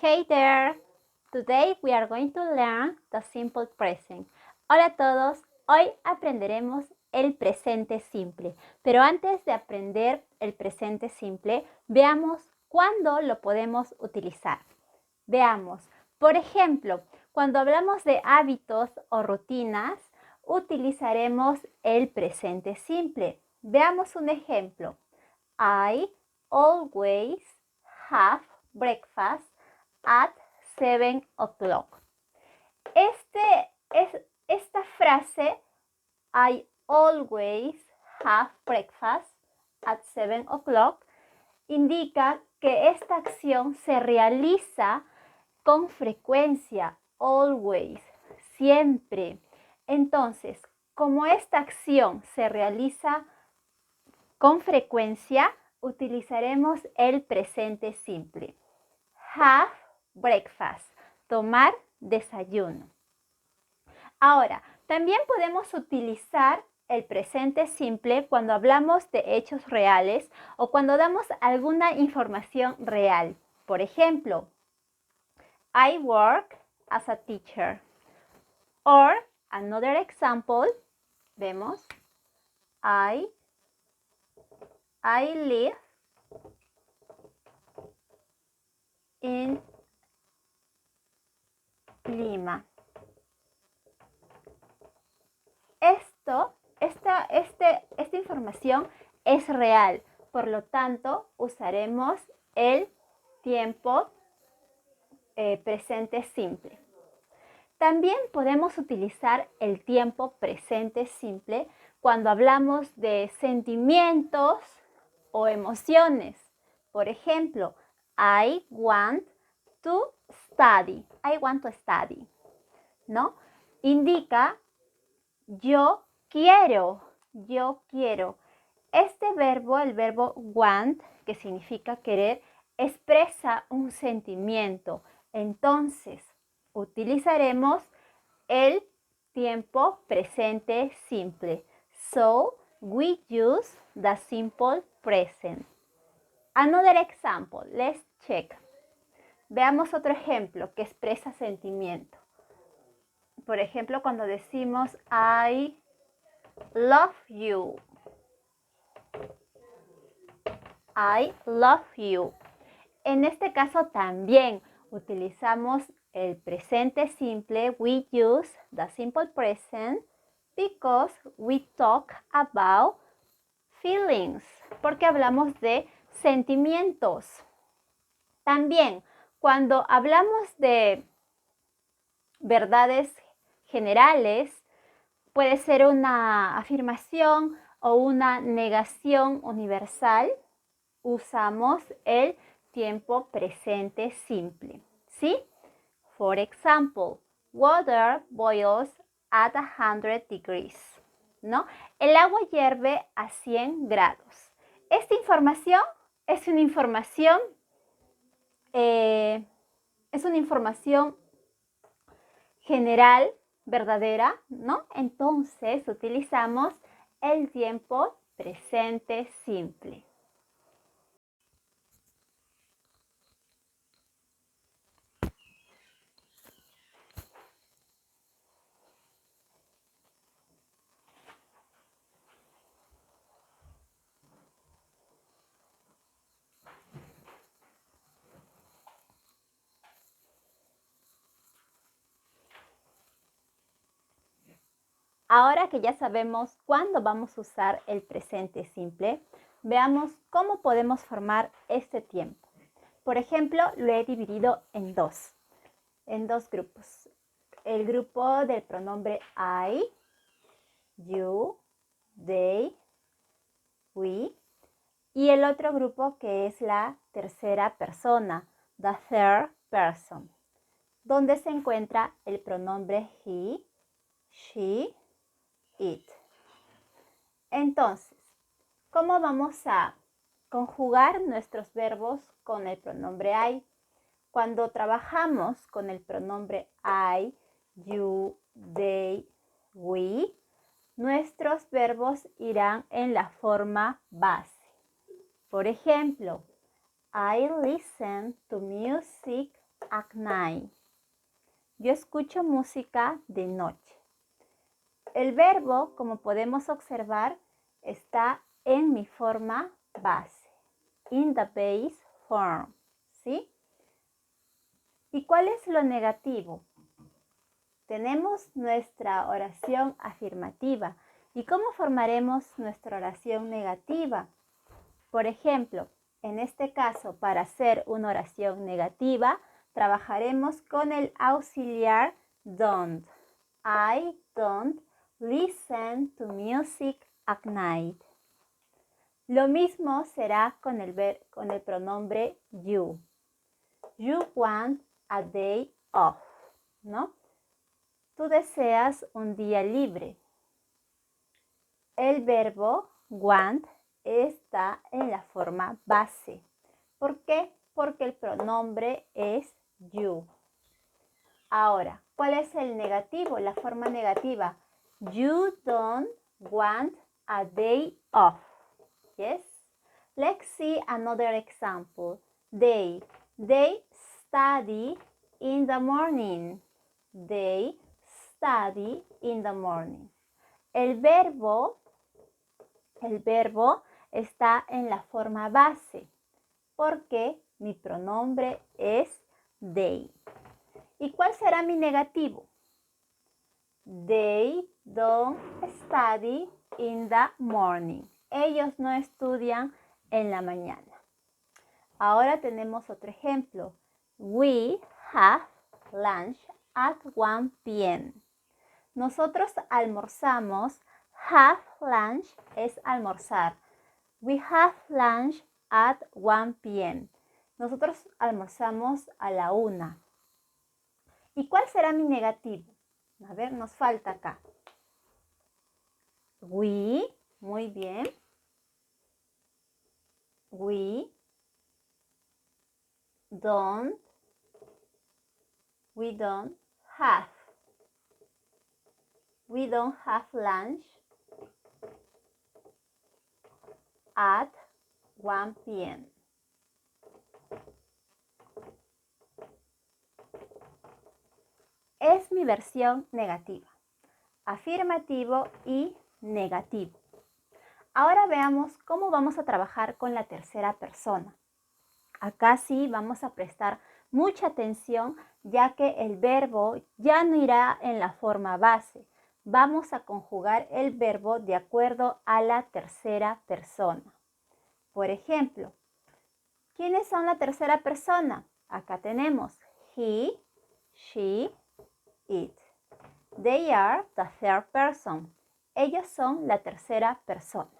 Hey there! Today we are going to learn the simple present. Hola a todos, hoy aprenderemos el presente simple. Pero antes de aprender el presente simple, veamos cuándo lo podemos utilizar. Veamos, por ejemplo, cuando hablamos de hábitos o rutinas, utilizaremos el presente simple. Veamos un ejemplo. I always have breakfast at 7 o'clock. Esta frase, I always have breakfast at 7 o'clock, indica que esta acción se realiza con frecuencia, always, siempre. Entonces, como esta acción se realiza con frecuencia, utilizaremos el presente simple. Have breakfast, tomar desayuno. Ahora, también podemos utilizar el presente simple cuando hablamos de hechos reales o cuando damos alguna información real. Por ejemplo, I work as a teacher. Or, another example, vemos, I live in Lima. Esta información es real, por lo tanto usaremos el tiempo presente simple. También podemos utilizar el tiempo presente simple cuando hablamos de sentimientos o emociones. Por ejemplo, I want to study. I want to study, ¿no? Indica yo quiero. Este verbo, el verbo want, que significa querer, expresa un sentimiento. Entonces, utilizaremos el tiempo presente simple. So, we use the simple present. Another example, let's check. Veamos otro ejemplo que expresa sentimiento. Por ejemplo, cuando decimos I love you. I love you. En este caso también utilizamos el presente simple. We use the simple present because we talk about feelings. Porque hablamos de sentimientos. También cuando hablamos de verdades generales, puede ser una afirmación o una negación universal, usamos el tiempo presente simple, ¿sí? For example, water boils at 100 degrees, ¿no? El agua hierve a 100 grados. Esta información es una información general, verdadera, ¿no? Entonces utilizamos el tiempo presente simple. Ahora que ya sabemos cuándo vamos a usar el presente simple, veamos cómo podemos formar este tiempo. Por ejemplo, lo he dividido en dos grupos. El grupo del pronombre I, you, they, we, y el otro grupo que es la tercera persona, the third person, donde se encuentra el pronombre he, she, it. Entonces, ¿cómo vamos a conjugar nuestros verbos con el pronombre I? Cuando trabajamos con el pronombre I, you, they, we, nuestros verbos irán en la forma base. Por ejemplo, I listen to music at night. Yo escucho música de noche. El verbo, como podemos observar, está en mi forma base. In the base form. ¿Sí? ¿Y cuál es lo negativo? Tenemos nuestra oración afirmativa. ¿Y cómo formaremos nuestra oración negativa? Por ejemplo, en este caso, para hacer una oración negativa, trabajaremos con el auxiliar don't. I don't listen to music at night. Lo mismo será con el pronombre you. You want a day off, ¿no? Tú deseas un día libre. El verbo want está en la forma base. ¿Por qué? Porque el pronombre es you. Ahora, ¿cuál es el negativo? La forma negativa. You don't want a day off. Yes? Let's see another example. They study in the morning. They study in the morning. El verbo está en la forma base porque mi pronombre es they. ¿Y cuál será mi negativo? They don't study in the morning. Ellos no estudian en la mañana. Ahora tenemos otro ejemplo. We have lunch at 1 p.m. Nosotros almorzamos. Have lunch es almorzar. We have lunch at 1 p.m. Nosotros almorzamos a la 1. ¿Y cuál será mi negativo? A ver, nos falta acá. We, muy bien. We don't have. We don't have lunch at 1 p.m. Es mi versión negativa. Afirmativo y negativo. Ahora veamos cómo vamos a trabajar con la tercera persona. Acá sí vamos a prestar mucha atención ya que el verbo ya no irá en la forma base. Vamos a conjugar el verbo de acuerdo a la tercera persona. Por ejemplo, ¿quiénes son la tercera persona? Acá tenemos he, she, it. They are the third person. Ellos son la tercera persona.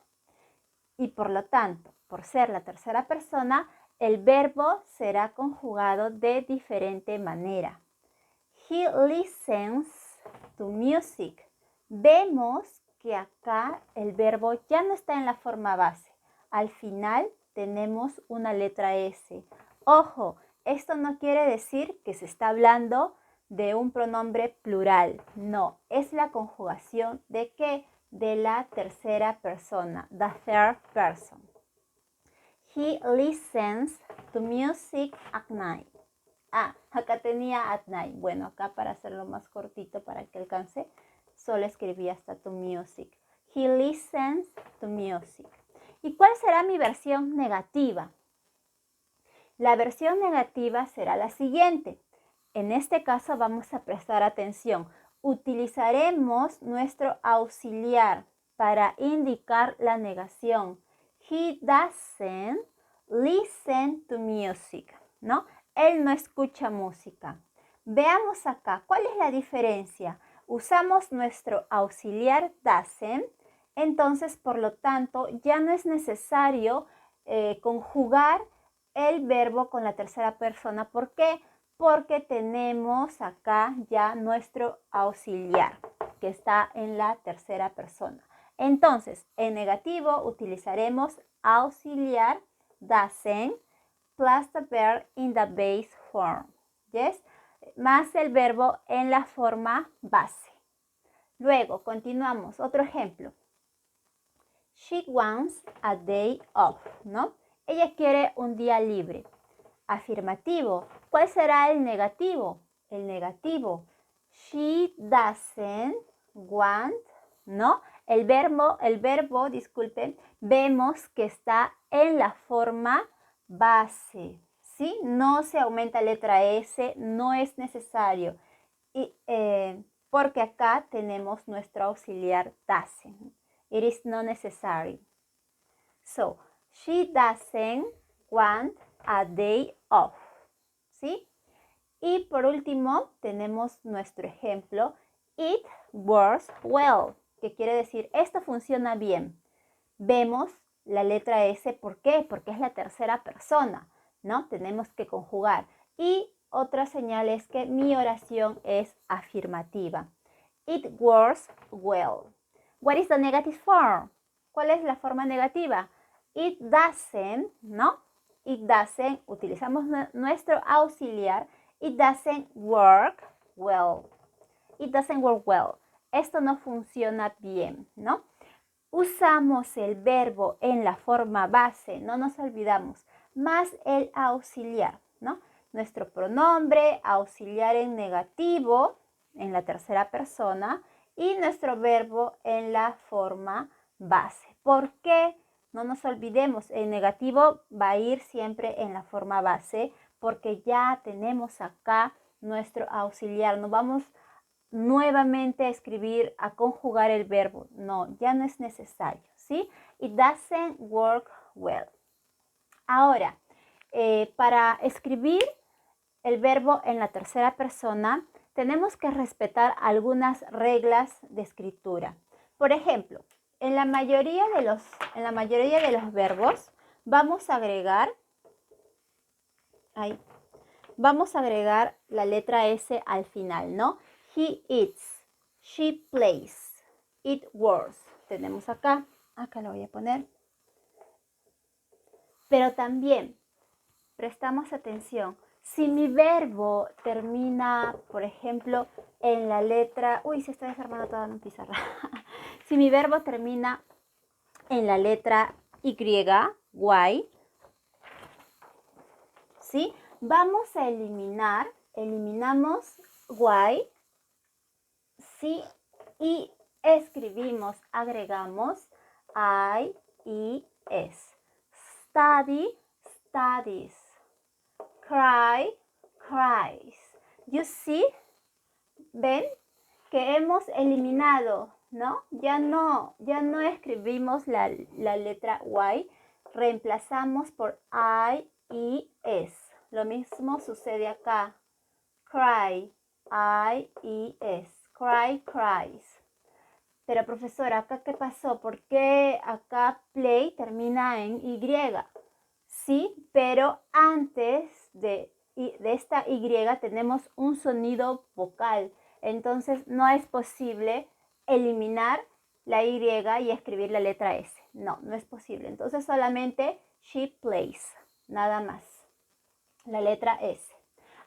Y por lo tanto, por ser la tercera persona, el verbo será conjugado de diferente manera. He listens to music. Vemos que acá el verbo ya no está en la forma base. Al final tenemos una letra S. Ojo, esto no quiere decir que se está hablando de un pronombre plural. No, es la conjugación de ¿qué? De la tercera persona, the third person. He listens to music at night. Ah, acá tenía at night. Bueno, acá para hacerlo más cortito para que alcance, solo escribí hasta to music. He listens to music. ¿Y cuál será mi versión negativa? La versión negativa será la siguiente. En este caso vamos a prestar atención. Utilizaremos nuestro auxiliar para indicar la negación. He doesn't listen to music, ¿no? Él no escucha música. Veamos acá, ¿cuál es la diferencia? Usamos nuestro auxiliar doesn't, entonces por lo tanto ya no es necesario conjugar el verbo con la tercera persona. ¿Por qué? Porque tenemos acá ya nuestro auxiliar que está en la tercera persona. Entonces, en negativo utilizaremos auxiliar doesn't plus the verb in the base form. Yes? Más el verbo en la forma base. Luego, continuamos. Otro ejemplo. She wants a day off, ¿no? Ella quiere un día libre. afirmativo. ¿Cuál será el negativo? El negativo. She doesn't want, ¿no? El verbo, disculpen, vemos que está en la forma base, ¿sí? No se aumenta letra S, no es necesario. Y, porque acá tenemos nuestro auxiliar doesn't. It is not necessary. So, she doesn't want a day off, ¿sí? Y por último, tenemos nuestro ejemplo, it works well, que quiere decir, esto funciona bien. Vemos la letra S, ¿por qué? Porque es la tercera persona, ¿no? Tenemos que conjugar. Y otra señal es que mi oración es afirmativa. It works well. What is the negative form? ¿Cuál es la forma negativa? It doesn't, ¿no? It doesn't, utilizamos nuestro auxiliar. It doesn't work well. It doesn't work well. Esto no funciona bien, ¿no? Usamos el verbo en la forma base, no nos olvidamos, más el auxiliar, ¿no? Nuestro pronombre, auxiliar en negativo, en la tercera persona, y nuestro verbo en la forma base. ¿Por qué? No nos olvidemos, el negativo va a ir siempre en la forma base, porque ya tenemos acá nuestro auxiliar. No vamos nuevamente a escribir, a conjugar el verbo. No, ya no es necesario, ¿sí? It doesn't work well. Ahora, para escribir el verbo en la tercera persona, tenemos que respetar algunas reglas de escritura. Por ejemplo, en la mayoría de los verbos vamos a agregar la letra S al final, ¿no? He eats, she plays, it works. Tenemos acá lo voy a poner. Pero también prestamos atención. Si mi verbo termina, por ejemplo, en la letra... Uy, se está desarmando toda mi pizarra. Si mi verbo termina en la letra Y, ¿sí? Vamos a eliminamos Y, ¿sí? Y agregamos I, E, S. Study, studies. Cry, cries. You see, ven que hemos eliminado, ¿no? Ya no escribimos la letra Y, reemplazamos por I, E, S. Lo mismo sucede acá. Cry, I, E, S. Cry, cries. Pero profesora, ¿acá qué pasó? ¿Por qué acá play termina en Y? Sí, pero antes de esta Y tenemos un sonido vocal. Entonces no es posible eliminar la Y y escribir la letra S. No es posible. Entonces solamente she plays, nada más. La letra S.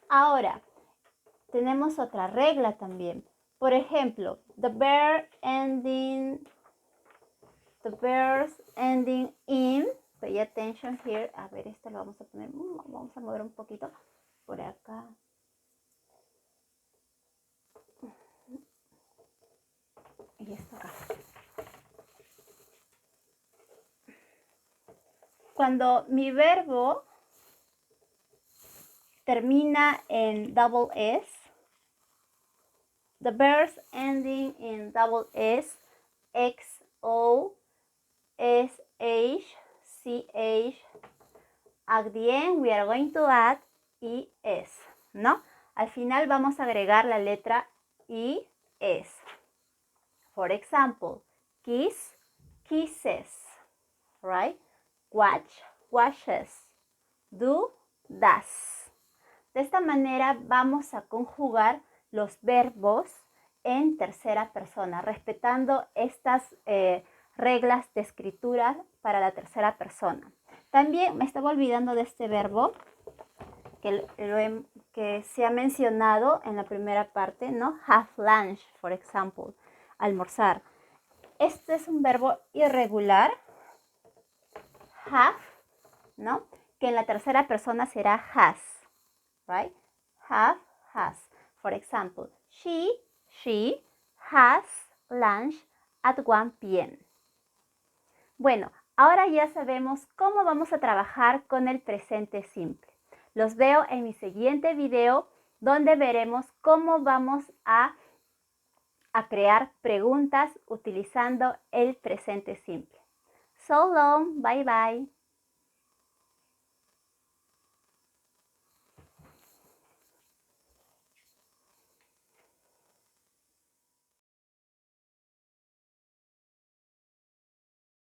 Ahora, tenemos otra regla también. Por ejemplo, the verbs ending in, pay attention here. A ver, esto lo vamos a poner, vamos a mover un poquito por acá. Y esto acá. Cuando mi verbo termina en double S, the verbs ending in double S, X, O, S, H, C, H, at the end we are going to add ES, ¿no? Al final vamos a agregar la letra ES. For example, kiss, kisses, right? Watch, watches, do, does. De esta manera vamos a conjugar los verbos en tercera persona, respetando estas reglas de escritura para la tercera persona. También me estaba olvidando de este verbo que se ha mencionado en la primera parte, ¿no? Have lunch, for example, almorzar. Este es un verbo irregular, have, ¿no? que en la tercera persona será has, right? Have, has. For example, she has lunch at 1 p.m. Bueno, ahora ya sabemos cómo vamos a trabajar con el presente simple. Los veo en mi siguiente video donde veremos cómo vamos a crear preguntas utilizando el presente simple. So long, bye bye.